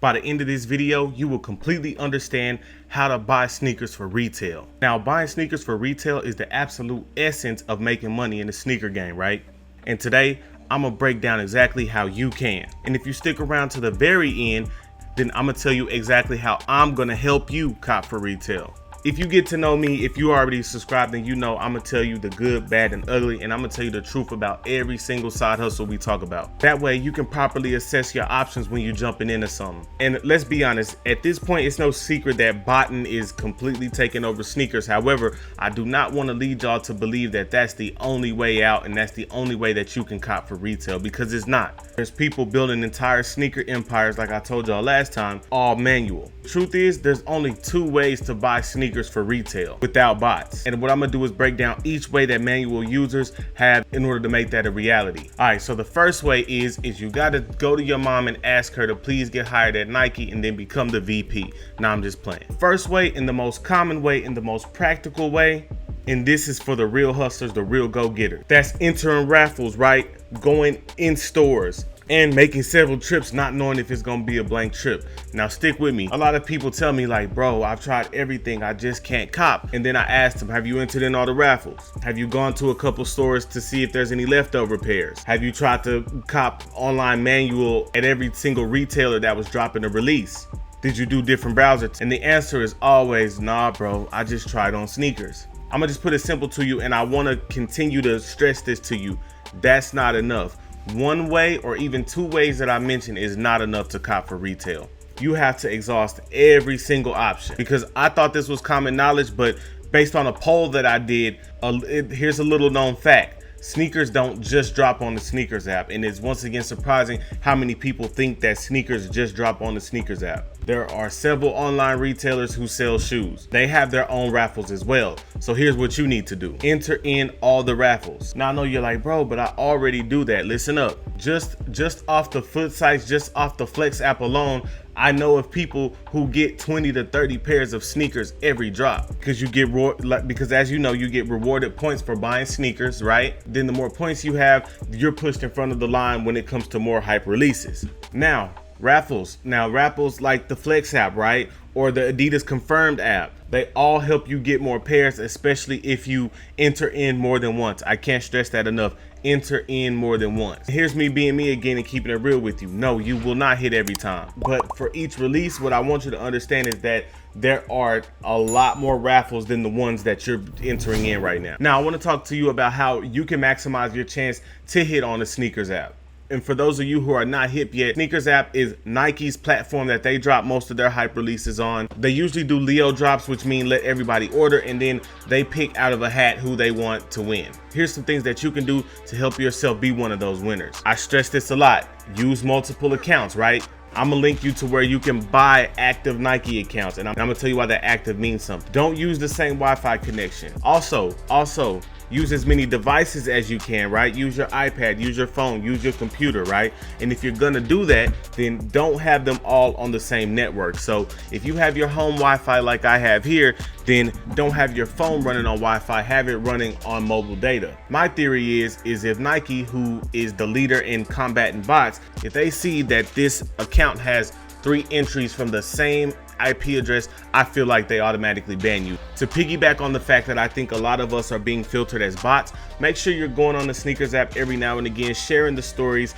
By the end of this video, you will completely understand how to buy sneakers for retail. Now, buying sneakers for retail is the absolute essence of making money in the sneaker game, right? And today, I'm gonna break down exactly how you can. And if you stick around to the very end, then I'm gonna tell you exactly how I'm gonna help you cop for retail. If you get to know me, if you already subscribed, then you know I'm gonna tell you the good, bad, and ugly, and I'm gonna tell you the truth about every single side hustle we talk about. That way you can properly assess your options when you're jumping into something. And let's be honest, at this point, it's no secret that botting is completely taking over sneakers. However, I do not want to lead y'all to believe that that's the only way out and that's the only way that you can cop for retail, because it's not. There's people building entire sneaker empires, like I told y'all last time, all manual. Truth is, there's only 2 ways to buy sneakers for retail without bots. And what I'm gonna do is break down each way that manual users have in order to make that a reality. All right, so the first way is you gotta go to your mom and ask her to please get hired at Nike and then become the VP. Nah, I'm just playing. First way, and the most common way, and the most practical way, and this is for the real hustlers, the real go-getters. That's entering raffles, right? Going in stores and making several trips not knowing if it's gonna be a blank trip. Now stick with me. A lot of people tell me like, bro, I've tried everything, I just can't cop. And then I asked them, have you entered in all the raffles? Have you gone to a couple stores to see if there's any leftover pairs? Have you tried to cop online manual at every single retailer that was dropping a release? Did you do different browsers? And the answer is always, nah, bro, I just tried on sneakers. I'm gonna just put it simple to you, and I wanna continue to stress this to you. That's not enough. 1 way or even 2 ways that I mentioned is not enough to cop for retail. You have to exhaust every single option, because I thought this was common knowledge, but based on a poll that I did, here's a little known fact. Sneakers don't just drop on the sneakers app, and it's once again surprising how many people think that sneakers just drop on the sneakers app. There are several online retailers who sell shoes. They have their own raffles as well. So here's what you need to do. Enter in all the raffles. Now I know you're like, bro, but I already do that. Listen up. Just off the foot sites, just off the Flex app alone, I know of people who get 20 to 30 pairs of sneakers every drop, because because as you know, you get rewarded points for buying sneakers, right? Then the more points you have, you're pushed in front of the line when it comes to more hype releases. Now, raffles like the Flex app, right? Or the Adidas Confirmed app. They all help you get more pairs, especially if you enter in more than once. I can't stress that enough. Enter in more than once. Here's me being me again and keeping it real with you. No, you will not hit every time. But for each release, what I want you to understand is that there are a lot more raffles than the ones that you're entering in right now. Now, I want to talk to you about how you can maximize your chance to hit on the sneakers app. And for those of you who are not hip yet, Sneakers app is Nike's platform that they drop most of their hype releases on. They usually do Leo drops, which mean let everybody order, and then they pick out of a hat who they want to win. Here's some things that you can do to help yourself be one of those winners. I stress this a lot. Use multiple accounts, right? I'm gonna link you to where you can buy active Nike accounts, and I'm gonna tell you why that active means something. Don't use the same Wi-Fi connection. Also, use as many devices as you can, right? Use your iPad, use your phone, use your computer, right? And if you're gonna do that, then don't have them all on the same network. So if you have your home Wi-Fi like I have here, then don't have your phone running on Wi-Fi, have it running on mobile data. My theory is if Nike, who is the leader in combating bots, if they see that this account has 3 entries from the same IP address, I feel like they automatically ban you. To piggyback on the fact that I think a lot of us are being filtered as bots, make sure you're going on the Sneakers app every now and again, sharing the stories,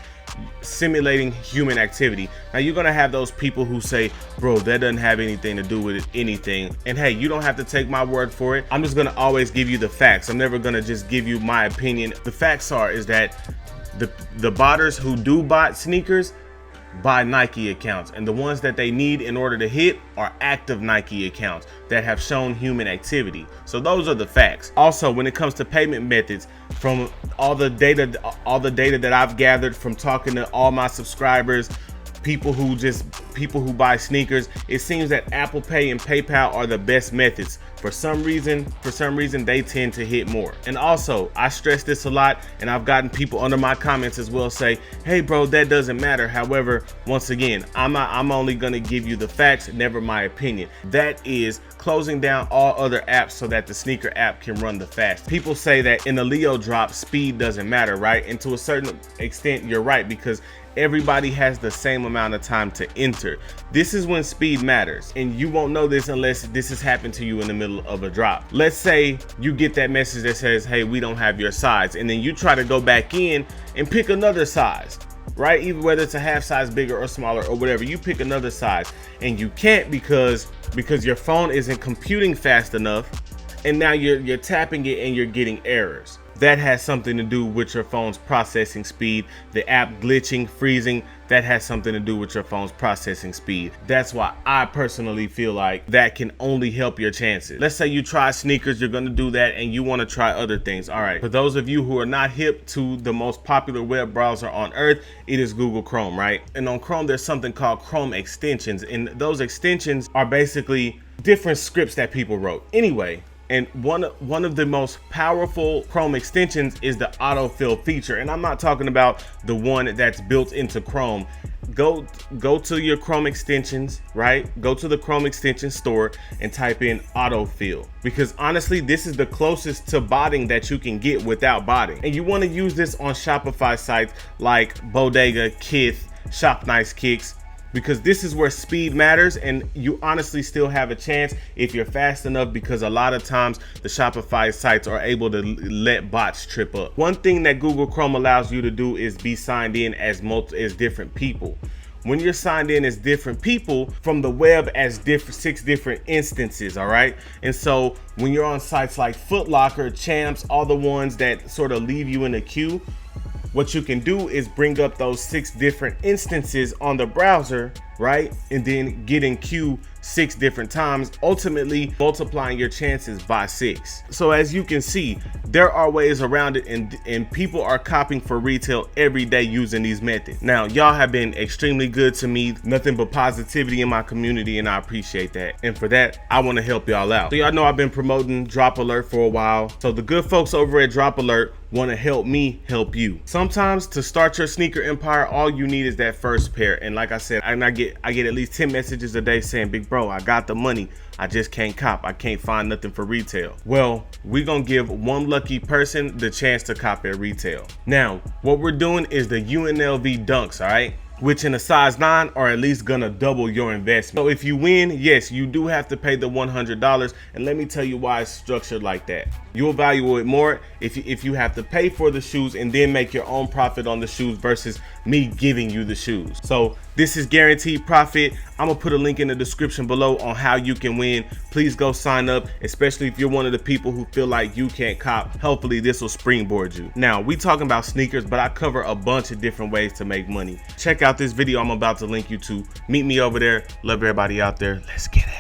simulating human activity. Now you're gonna have those people who say, bro, that doesn't have anything to do with anything. And hey, you don't have to take my word for it. I'm just gonna always give you the facts. I'm never gonna just give you my opinion. The facts is that the botters who do bot sneakers buy Nike accounts, and the ones that they need in order to hit are active Nike accounts that have shown human activity. So those are the facts. Also, when it comes to payment methods, from all the data that I've gathered from talking to all my subscribers, people who buy sneakers, it seems that Apple Pay and PayPal are the best methods. For some reason they tend to hit more. And also, I stress this a lot, and I've gotten people under my comments as well say, hey bro, that doesn't matter. However, once again, I'm only gonna give you the facts, never my opinion. That is closing down all other apps so that the sneaker app can run the fast. People say that in the Leo drop, speed doesn't matter, right? And to a certain extent, you're right, because everybody has the same amount of time to enter. filter. This is when speed matters, and you won't know this unless this has happened to you in the middle of a drop. Let's say you get that message that says, hey, we don't have your size, and then you try to go back in and pick another size, right? Even whether it's a half size bigger or smaller or whatever, you pick another size, and you can't because your phone isn't computing fast enough, and now you're tapping it and you're getting errors. That has something to do with your phone's processing speed. The app glitching, freezing, that has something to do with your phone's processing speed. That's why I personally feel like that can only help your chances. Let's say you try sneakers, you're gonna do that, and you wanna try other things. All right, for those of you who are not hip to the most popular web browser on earth, it is Google Chrome, right? And on Chrome, there's something called Chrome extensions, and those extensions are basically different scripts that people wrote. Anyway, and one of the most powerful Chrome extensions is the autofill feature. And I'm not talking about the one that's built into Chrome. Go to your Chrome extensions, right? Go to the Chrome extension store and type in autofill. Because honestly, this is the closest to botting that you can get without botting. And you want to use this on Shopify sites like Bodega, Kith, Shop Nice Kicks, because this is where speed matters, and you honestly still have a chance if you're fast enough, because a lot of times the Shopify sites are able to let bots trip up. One thing that Google Chrome allows you to do is be signed in as different people. When you're signed in as different people from the web as 6 different instances, all right? And so when you're on sites like Foot Locker, Champs, all the ones that sort of leave you in a queue, what you can do is bring up those 6 different instances on the browser, right? And then get in queue 6 different times, ultimately multiplying your chances by 6. So as you can see, there are ways around it, and people are copying for retail every day using these methods. Now, y'all have been extremely good to me, nothing but positivity in my community, and I appreciate that. And for that, I want to help y'all out. So y'all know I've been promoting Drop Alert for a while. So the good folks over at Drop Alert want to help me help you. Sometimes to start your sneaker empire, all you need is that first pair. And like I said, I get at least 10 messages a day saying, big bro, I got the money, I just can't cop, I can't find nothing for retail. Well, we're gonna give one lucky person the chance to cop at retail. Now, what we're doing is the UNLV dunks, all right? Which in a size 9 are at least gonna double your investment. So if you win, yes, you do have to pay the $100, and let me tell you why it's structured like that. You'll value it more if you have to pay for the shoes and then make your own profit on the shoes versus me giving you the shoes. So this is guaranteed profit. I'm gonna put a link in the description below on how you can win. Please go sign up, especially if you're one of the people who feel like you can't cop. Hopefully this will springboard you. Now, we talking about sneakers, but I cover a bunch of different ways to make money. Check out this video I'm about to link you to. Meet me over there. Love everybody out there. Let's get it.